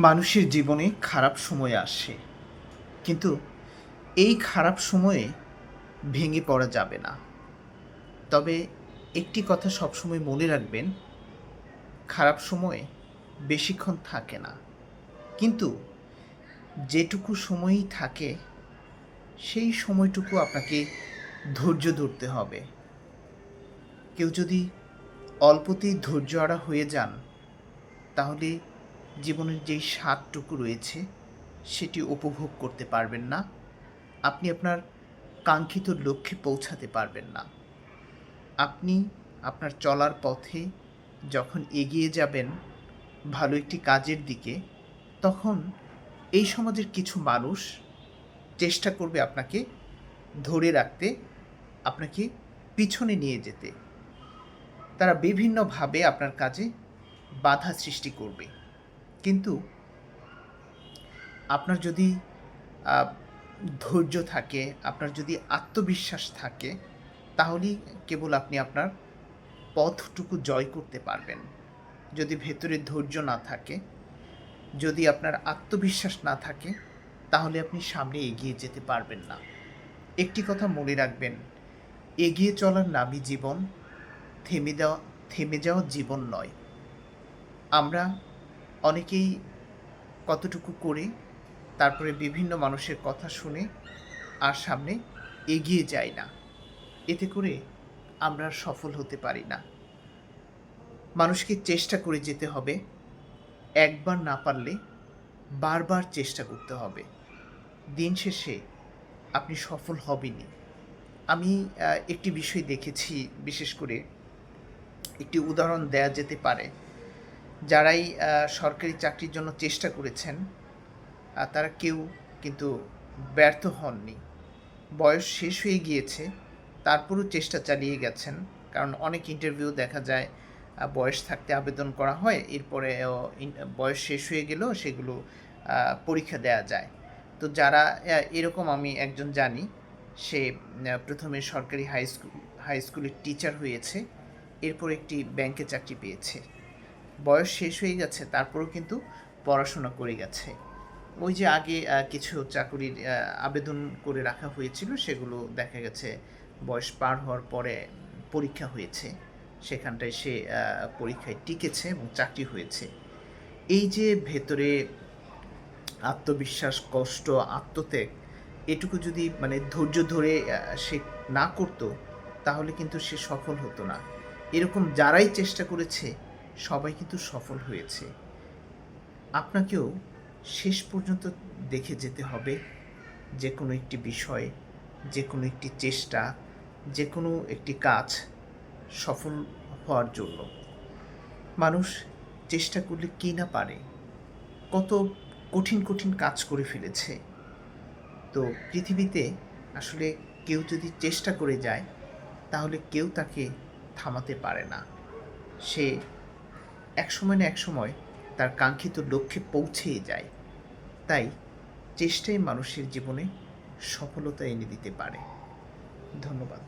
মানুষের জীবনে খারাপ সময় আসে, কিন্তু এই খারাপ সময়ে ভেঙে পড়া যাবে না। তবে একটি কথা সবসময় মনে রাখবেন, খারাপ সময় বেশিক্ষণ থাকে না, কিন্তু যেটুকু সময়ই থাকে সেই সময়টুকু আপনাকে ধৈর্য ধরতে হবে। কেউ যদি অল্পতেই ধৈর্যহারা হয়ে যান, তাহলে জীবনের যেই স্বাদটুকু রয়েছে সেটি উপভোগ করতে পারবেন না। আপনি আপনার কাঙ্ক্ষিত লক্ষ্যে পৌঁছাতে পারবেন না। আপনি আপনার চলার পথে যখন এগিয়ে যাবেন ভালো একটি কাজের দিকে, তখন এই সমাজের কিছু মানুষ চেষ্টা করবে আপনাকে ধরে রাখতে, আপনাকে পিছনে নিয়ে যেতে। তারা বিভিন্নভাবে আপনার কাজে বাধা সৃষ্টি করবে। কিন্তু আপনার যদি ধৈর্য থাকে, আপনার যদি আত্মবিশ্বাস থাকে, তাহলেই কেবল আপনি আপনার পথটুকু জয় করতে পারবেন। যদি ভেতরে ধৈর্য না থাকে, যদি আপনার আত্মবিশ্বাস না থাকে, তাহলে আপনি সামনে এগিয়ে যেতে পারবেন না। একটি কথা মনে রাখবেন, এগিয়ে চলার নামই জীবন, থেমে যাওয়া জীবন নয়। আমরা অনেকেই কতটুকু করে তারপরে বিভিন্ন মানুষের কথা শুনে আর সামনে এগিয়ে যাই না। এতে করে আমরা সফল হতে পারি না। মানুষকে চেষ্টা করে যেতে হবে, একবার না পারলে বারবার চেষ্টা করতে হবে। দিন শেষে আপনি সফল হবেনই। আমি একটি বিষয় দেখেছি, বিশেষ করে একটি উদাহরণ দেয়া যেতে পারে। যারাই সরকারি চাকরির জন্য চেষ্টা করেছেন, তারা কেউ কিন্তু ব্যর্থ হননি। বয়স শেষ হয়ে গিয়েছে, তারপরও চেষ্টা চালিয়ে গেছেন। কারণ অনেক ইন্টারভিউ দেখা যায় বয়স থাকতে আবেদন করা হয়, এরপরে বয়স শেষ হয়ে গেলেও সেগুলো পরীক্ষা দেয়া যায়। তো যারা এরকম, আমি একজন জানি, সে প্রথমে সরকারি হাই স্কুলের টিচার হয়েছে, এরপর একটি ব্যাংকে চাকরি পেয়েছে। বয়স শেষ হয়ে গেছে, তারপরেও কিন্তু পড়াশোনা করে গেছে। ওই যে আগে কিছু চাকুরির আবেদন করে রাখা হয়েছিল, সেগুলো দেখা গেছে বয়স পার হওয়ার পরে পরীক্ষা হয়েছে, সেখানটায় সে পরীক্ষায় টিকেছে এবং চাকরি হয়েছে। এই যে ভেতরে আত্মবিশ্বাস, কষ্ট, আত্মত্যাগ, এটুকু যদি ধৈর্য ধরে সে না করতো, তাহলে কিন্তু সে সফল হতো না। এরকম যারাই চেষ্টা করেছে সবাই কিন্তু সফল হয়েছে। আপনাকেও শেষ পর্যন্ত দেখে যেতে হবে যে কোনো একটি বিষয়, যে কোনো একটি চেষ্টা, যে কোনো একটি কাজ সফল হওয়ার জন্য। মানুষ চেষ্টা করলে কী না পারে, কত কঠিন কঠিন কাজ করে ফেলেছে। তো পৃথিবীতে আসলে কেউ যদি চেষ্টা করে যায়, তাহলে কেউ তাকে থামাতে পারে না। সে একসময় না একসময় তার কাঙ্ক্ষিত লক্ষ্যে পৌঁছেই যায়। তাই চেষ্টাই মানুষের জীবনে সফলতা এনে দিতে পারে। ধন্যবাদ।